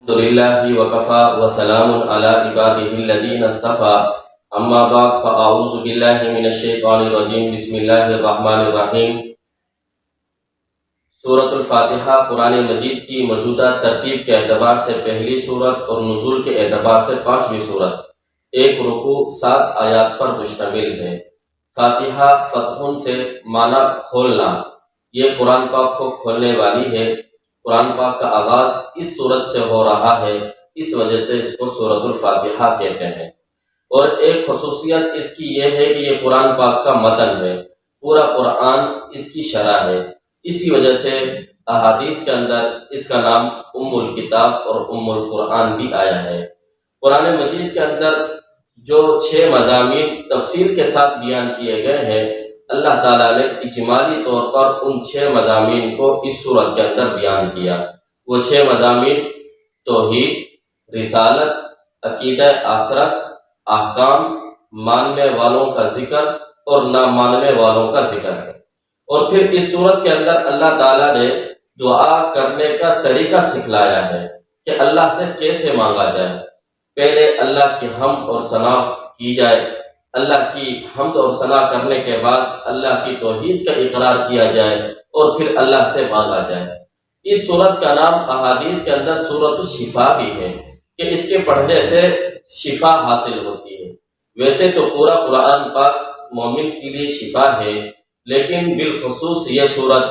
الحمد لله وكفى وسلام على عباده الذين اصطفى اما بعد فاعوذ بالله من الشیطان الرجیم بسم اللہ الرحمن الرحیم۔ سورۃ الفاتحہ قرآن مجید کی موجودہ ترتیب کے اعتبار سے پہلی سورت اور نزول کے اعتبار سے پانچویں سورت، ایک رکوع 7 آیات پر مشتمل ہے۔ فاتحہ فتح سے معنی کھولنا، یہ قرآن پاک کو کھولنے والی ہے۔ قرآن پاک کا آغاز اس سورت سے ہو رہا ہے، اس وجہ سے اس کو سورۃ الفاتحہ کہتے ہیں۔ اور ایک خصوصیت اس کی یہ ہے کہ یہ قرآن پاک کا متن ہے، پورا قرآن اس کی شرح ہے، اسی وجہ سے احادیث کے اندر اس کا نام ام الکتاب اور ام القرآن بھی آیا ہے۔ قرآن مجید کے اندر جو 6 مضامین تفصیل کے ساتھ بیان کیے گئے ہیں، اللہ تعالیٰ نے اجمالی طور پر ان 6 مضامین کو اس سورت کے اندر بیان کیا۔ وہ 6 مضامین توحید، رسالت، عقیدہ آخرت، احکام، ماننے والوں کا ذکر اور نہ ماننے والوں کا ذکر ہے۔ اور پھر اس سورت کے اندر اللہ تعالیٰ نے دعا کرنے کا طریقہ سکھلایا ہے کہ اللہ سے کیسے مانگا جائے۔ پہلے اللہ کی حمد اور ثنا کی جائے، اللہ کی حمد اور ثنا کرنے کے بعد اللہ کی توحید کا اقرار کیا جائے اور پھر اللہ سے مانگا جائے۔ اس سورت کا نام احادیث کے اندر سورۃ الشفا بھی ہے کہ اس کے پڑھنے سے شفا حاصل ہوتی ہے۔ ویسے تو پورا قرآن پاک مومن کے لیے شفا ہے، لیکن بالخصوص یہ سورت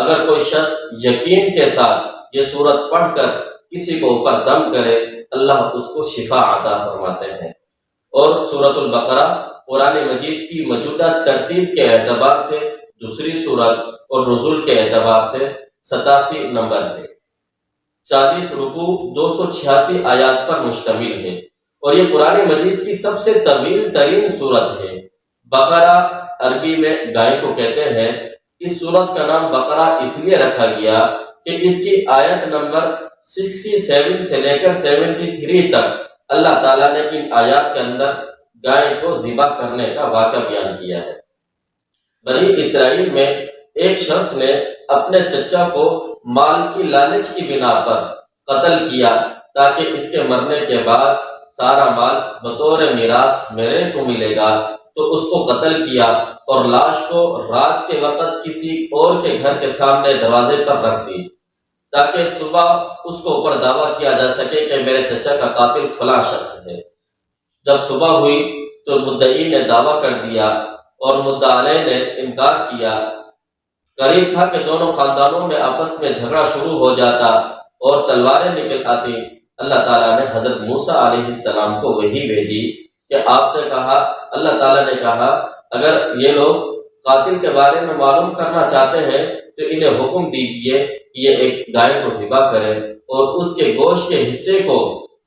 اگر کوئی شخص یقین کے ساتھ یہ سورت پڑھ کر کسی کو اوپر دم کرے، اللہ اس کو شفا عطا فرماتے ہیں۔ اور سورۃ البقرہ قرآن مجید کی موجودہ ترتیب کے اعتبار سے دوسری سورت اور نزول کے اعتبار سے 87 نمبر ہے۔ 40 رکوع 286 آیات پر مشتمل ہے اور یہ قرآن مجید کی سب سے طویل ترین سورت ہے۔ بقرہ عربی میں گائے کو کہتے ہیں۔ اس سورت کا نام بقرہ اس لیے رکھا گیا کہ اس کی آیت نمبر 67 سے لے کر 73 تک اللہ تعالیٰ نے ان آیات کے اندر گائے کو ذبح کرنے کا واقعہ بیان کیا ہے۔ بنی اسرائیل میں ایک شخص نے اپنے چچا کو مال کی لالچ کی بنا پر قتل کیا تاکہ اس کے مرنے کے بعد سارا مال بطور میراث میرے کو ملے گا، تو اس کو قتل کیا اور لاش کو رات کے وقت کسی اور کے گھر کے سامنے دروازے پر رکھ دی تاکہ صبح اس کو اوپر دعویٰ کیا جا سکے کہ میرے چچا کا قاتل فلاں شخص ہے۔ جب صبح ہوئی تو مدعی نے دعویٰ کر دیا اور مدعا علیہ نے انکار کیا۔ قریب تھا کہ دونوں خاندانوں میں آپس میں جھگڑا شروع ہو جاتا اور تلواریں نکل آتی۔ اللہ تعالیٰ نے حضرت موسیٰ علیہ السلام کو وحی بھیجی کہ آپ نے کہا، اللہ تعالیٰ نے کہا اگر یہ لوگ قاتل کے بارے میں معلوم کرنا چاہتے ہیں تو انہیں حکم دیجیے کہ یہ ایک گائے کو ذبح کرے اور اس کے گوشت کے حصے کو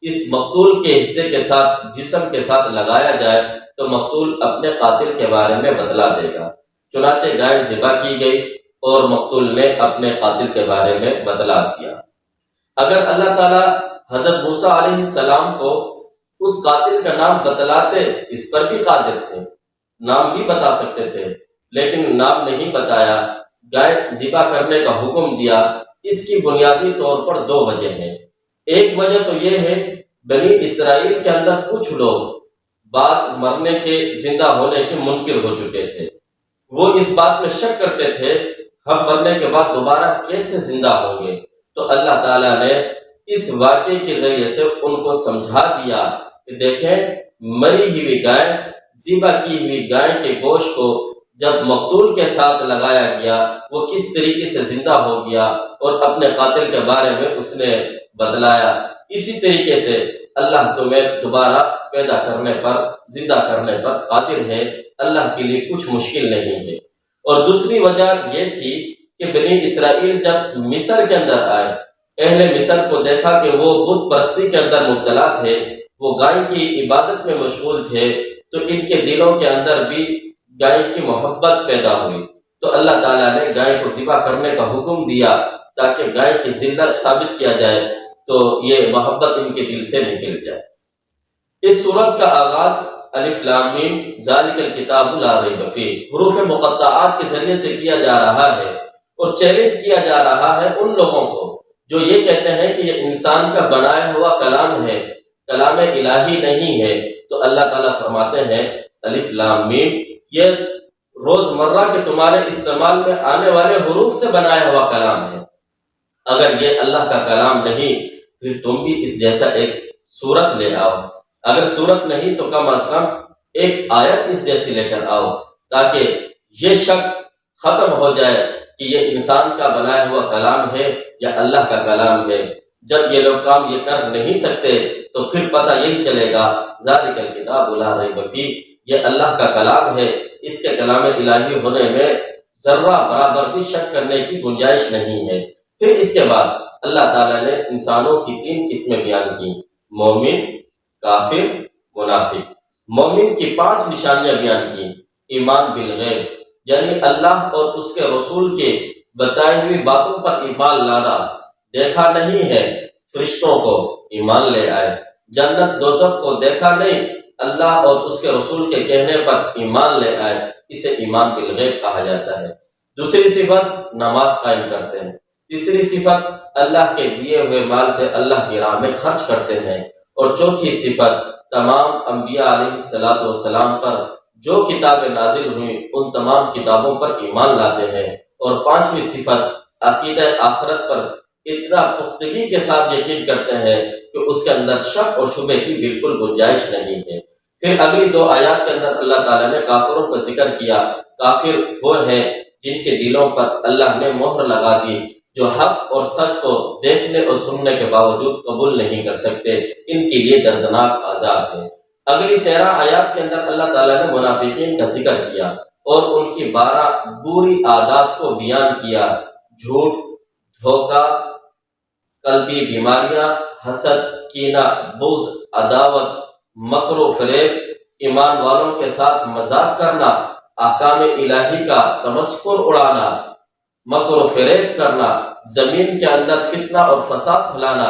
اس مقتول کے حصے کے ساتھ جسم کے ساتھ لگایا جائے تو مقتول اپنے قاتل کے بارے میں بتلا دے گا۔ چنانچہ گائے ذبح کی گئی اور مقتول نے اپنے قاتل کے بارے میں بتلا دیا۔ اگر اللہ تعالیٰ حضرت موسیٰ علیہ السلام کو اس قاتل کا نام بتلاتے، اس پر بھی قادر تھے، نام بھی بتا سکتے تھے، لیکن نام نہیں بتایا، گائے ذبح کرنے کا حکم دیا۔ اس کی بنیادی طور پر 2 وجہ ہیں۔ ایک وجہ تو یہ ہے بنی اسرائیل کے اندر کچھ لوگ بعد مرنے کے زندہ ہونے کے منکر ہو چکے تھے۔ وہ اس بات میں شک کرتے تھے ہم مرنے کے بعد دوبارہ کیسے زندہ ہوں گے، تو اللہ تعالیٰ نے اس واقعے کے ذریعے سے ان کو سمجھا دیا کہ دیکھیں مری ہوئی گائے، ذبح کی ہوئی گائے کے گوشت کو جب مقتول کے ساتھ لگایا گیا وہ کس طریقے سے زندہ ہو گیا اور اپنے قاتل کے بارے میں اس نے بتلایا۔ اسی طریقے سے اللہ تمہیں دوبارہ پیدا کرنے پر، زندہ کرنے پر قادر ہے، اللہ کے لیے کچھ مشکل نہیں ہے۔ اور دوسری وجہ یہ تھی کہ بنی اسرائیل جب مصر کے اندر آئے، اہل مصر کو دیکھا کہ وہ بت پرستی کے اندر مبتلا تھے، وہ گائے کی عبادت میں مشغول تھے، تو ان کے دلوں کے اندر بھی گائے کی محبت پیدا ہوئی، تو اللہ تعالیٰ نے گائے کو ذبح کرنے کا حکم دیا تاکہ گائے کی ذلت ثابت کیا جائے، تو یہ محبت ان کے دل سے نکل جائے۔ اس سورت کا آغاز الف لام میم ذالک الکتاب لا ریب فیہ حروف مقطعات کے ذریعے سے کیا جا رہا ہے اور چیلنج کیا جا رہا ہے ان لوگوں کو جو یہ کہتے ہیں کہ یہ انسان کا بنایا ہوا کلام ہے، کلام الہی نہیں ہے، تو اللہ تعالیٰ فرماتے ہیں الف لام میم، یہ روزمرہ کے تمہارے استعمال میں آنے والے حروف سے بنایا ہوا کلام ہے۔ اگر یہ اللہ کا کلام نہیں پھر تم بھی اس جیسا ایک سورت لے آؤ، اگر سورت نہیں تو کم از کم ایک آیت اس جیسی لے کر آؤ، تاکہ یہ شک ختم ہو جائے کہ یہ انسان کا بنایا ہوا کلام ہے یا اللہ کا کلام ہے۔ جب یہ لوگ کام یہ کر نہیں سکتے تو پھر پتہ یہی چلے گا ذالک الکتاب لا ریب فیہ، یہ اللہ کا کلام ہے، اس کے کلام الہی ہونے میں ذرہ برابر بھی شک کرنے کی گنجائش نہیں ہے۔ پھر اس کے بعد اللہ تعالیٰ نے انسانوں کی 3 قسمیں بیان کی، مومن، کافر، منافق۔ مومن کی 5 نشانیاں بیان کی، ایمان بالغیب یعنی اللہ اور اس کے رسول کے بتائی ہوئی باتوں پر ایمان لانا، دیکھا نہیں ہے فرشتوں کو ایمان لے آئے، جنت دوزخ کو دیکھا نہیں اللہ اور اس کے رسول کے کہنے پر ایمان لے آئے، اسے ایمان بالغیب کہا جاتا ہے۔ دوسری صفت نماز قائم کرتے ہیں۔ تیسری صفت اللہ کے دیے ہوئے مال سے اللہ کی راہ میں خرچ کرتے ہیں۔ اور چوتھی صفت تمام انبیاء علیہ السلام پر جو کتابیں نازل ہوئیں ان تمام کتابوں پر ایمان لاتے ہیں۔ اور 5ویں صفت عقیدہ آخرت پر اتنا پختگی کے ساتھ یقین کرتے ہیں کہ اس کے اندر شک اور شبہ کی بالکل گنجائش نہیں ہے۔ پھر اگلی 2 آیات کے اندر اللہ تعالیٰ نے کافروں کا ذکر کیا۔ کافر وہ ہیں جن کے دلوں پر اللہ نے مہر لگا دی، جو حق اور سچ کو دیکھنے اور سننے کے باوجود قبول نہیں کر سکتے، ان کے لیے دردناک عذاب ہے۔ اگلی 13 آیات کے اندر اللہ تعالیٰ نے منافقین کا ذکر کیا اور ان کی 12 بری عادات کو بیان کیا، جھوٹ، دھوکہ، قلبی بیماریاں، حسد، کینہ، بغض، عداوت، مکر و فریب، ایمان والوں کے ساتھ مذاق کرنا، احکام الہی کا تمسخر اڑانا، مکر و فریب کرنا، زمین کے اندر فتنہ اور فساد پھیلانا،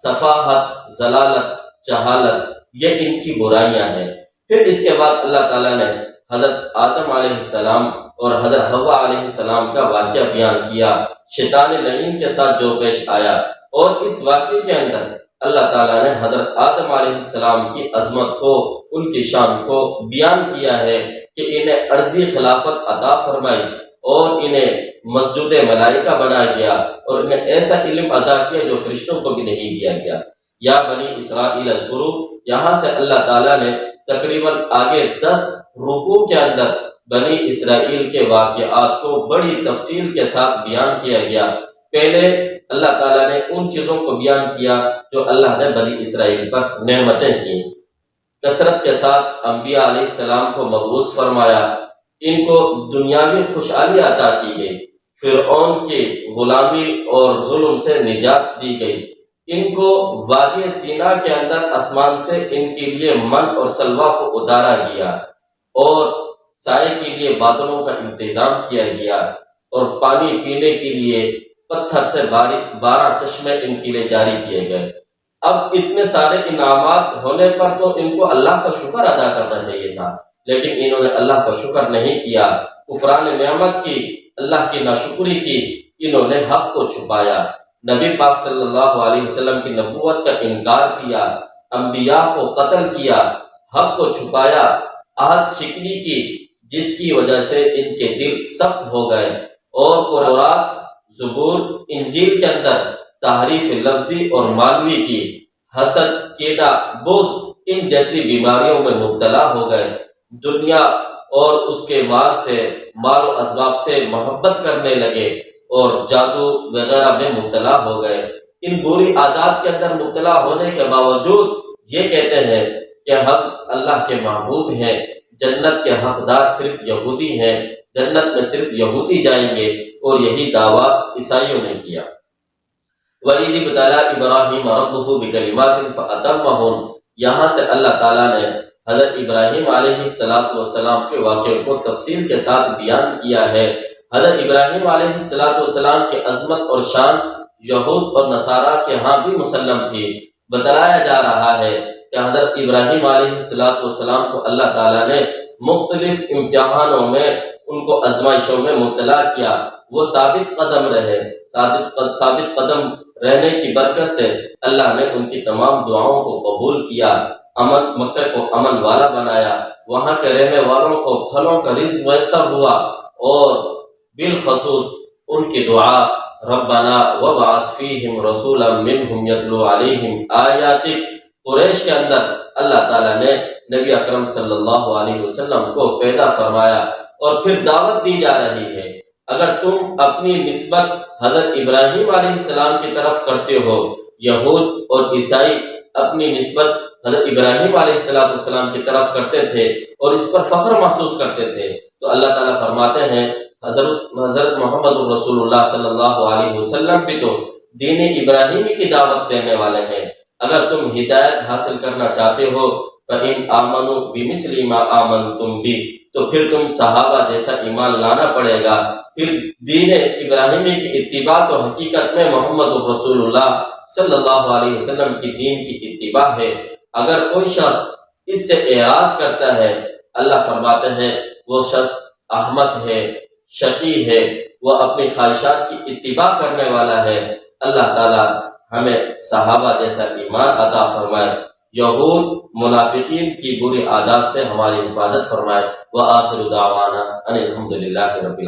سفاہت، ضلالت، جہالت، یہ ان کی برائیاں ہیں۔ پھر اس کے بعد اللہ تعالیٰ نے حضرت آدم علیہ السلام اور حضرت حوا علیہ السلام کا واقعہ بیان کیا، شیطان لعین کے ساتھ جو پیش آیا، اور اس واقعے کے اندر اللہ تعالیٰ نے حضرت آدم علیہ السلام کی عظمت کو، ان کی شان کو بیان کیا ہے کہ انہیں عرضی خلافت عطا فرمائی اور انہیں مسجود ملائکہ بنایا گیا اور انہیں ایسا علم عطا کیا جو فرشتوں کو بھی نہیں دیا گیا۔ یا بنی اسرائیل اذکروا، یہاں سے اللہ تعالیٰ نے تقریباً آگے 10 رکوع کے اندر بنی اسرائیل کے واقعات کو بڑی تفصیل کے ساتھ بیان کیا گیا۔ پہلے اللہ تعالیٰ نے ان چیزوں کو بیان کیا جو اللہ نے بنی اسرائیل پر نعمتیں کی، کثرت کے ساتھ انبیاء علیہ السلام کو مبعوث فرمایا، ان کو دنیاوی خوشحالی عطا کی گئی، فرعون کی غلامی اور ظلم سے نجات دی گئی، ان کو وادی سینا کے اندر آسمان سے ان کے لیے من اور سلوہ کو اتارا گیا اور سائے کے لیے بادلوں کا انتظام کیا گیا اور پانی پینے کے لیے پتھر سے 12 چشمے ان کے لیے جاری کیے گئے۔ اب اتنے سارے انعامات ہونے پر تو ان کو اللہ کا شکر ادا کرنا چاہیے تھا، لیکن انہوں نے اللہ کا شکر نہیں کیا، کفران نعمت کی، اللہ کی ناشکری کی، انہوں نے حق کو چھپایا، نبی پاک صلی اللہ علیہ وسلم کی نبوت کا انکار کیا، انبیاء کو قتل کیا، حق کو چھپایا، عہد شکنی کی، جس کی وجہ سے ان کے دل سخت ہو گئے اور تورات، زبور، انجیل کے اندر تحریف لفظی اور معنوی کی، حسد، کینہ، بغض، ان جیسی بیماریوں میں مبتلا ہو گئے، دنیا اور اس کے مال و اسباب سے محبت کرنے لگے اور جادو وغیرہ میں مبتلا ہو گئے۔ ان بری عادات کے اندر مبتلا ہونے کے باوجود یہ کہتے ہیں کہ ہم اللہ کے محبوب ہیں، جنت کے حقدار صرف یہودی ہیں، جنت میں صرف یہودی جائیں گے، اور یہی دعویٰ عیسائیوں نے کیا۔ وَإِذِ ابْتَلَىٰ إِبْرَاهِيمَ رَبُّهُ بِكَلِمَاتٍ فَأَتَمَّهُنَّ، یہاں سے اللہ تعالیٰ نے حضرت ابراہیم علیہ السلام کے واقعے کو تفصیل کے ساتھ بیان کیا ہے۔ حضرت ابراہیم علیہ السلام کی عظمت اور شان یہود اور نصارہ کے ہاں بھی مسلم تھی۔ بتلایا جا رہا ہے کہ حضرت ابراہیم علیہ السلام کو اللہ تعالیٰ نے مختلف امتحانوں میں، ان کو آزمائشوں میں مبتلا کیا، وہ ثابت قدم رہے، ثابت قدم رہنے کی برکت سے اللہ نے ان کی تمام دعاؤں کو قبول کیا، مکہ کو امن والا بنایا، وہاں کے رہنے والوں کو پھلوں کا رزق میسر ہوا، اور بالخصوص ان کی دعا ربنا وابعث فیہم رسولا منہم یتلو علیہم آیاتک، قریش کے اندر اللہ تعالیٰ نے نبی اکرم صلی اللہ علیہ وسلم کو پیدا فرمایا، اور پھر دعوت دی جا رہی ہے۔ اگر تم اپنی نسبت حضرت ابراہیم علیہ السلام کی طرف کرتے ہو، یہود اور عیسائی اپنی نسبت حضرت ابراہیم علیہ السلام کی طرف کرتے تھے اور اس پر فخر محسوس کرتے تھے، تو اللہ تعالیٰ فرماتے ہیں حضرت محمد رسول اللہ صلی اللہ علیہ وسلم بھی تو دین ابراہیمی کی دعوت دینے والے ہیں۔ اگر تم ہدایت حاصل کرنا چاہتے ہو فَإِنْ آمَنُوا بِمِثْلِ مَا آمَنْتُمْ بِهِ، تو پھر تم صحابہ جیسا ایمان لانا پڑے گا۔ پھر دین ابراہیمی کی اتباع تو حقیقت میں محمد رسول اللہ صلی اللہ علیہ وسلم کی دین کی اتباع ہے۔ اگر کوئی شخص اس سے اعراض کرتا ہے، اللہ فرماتے ہیں وہ شخص احمق ہے، شقی ہے، وہ اپنی خواہشات کی اتباع کرنے والا ہے۔ اللہ تعالی ہمیں صحابہ جیسا ایمان عطا فرمائے، یہود منافقین کی بری عادات سے ہماری حفاظت فرمائے۔ وآخر دعوانا ان الحمد للہ رب العالمین۔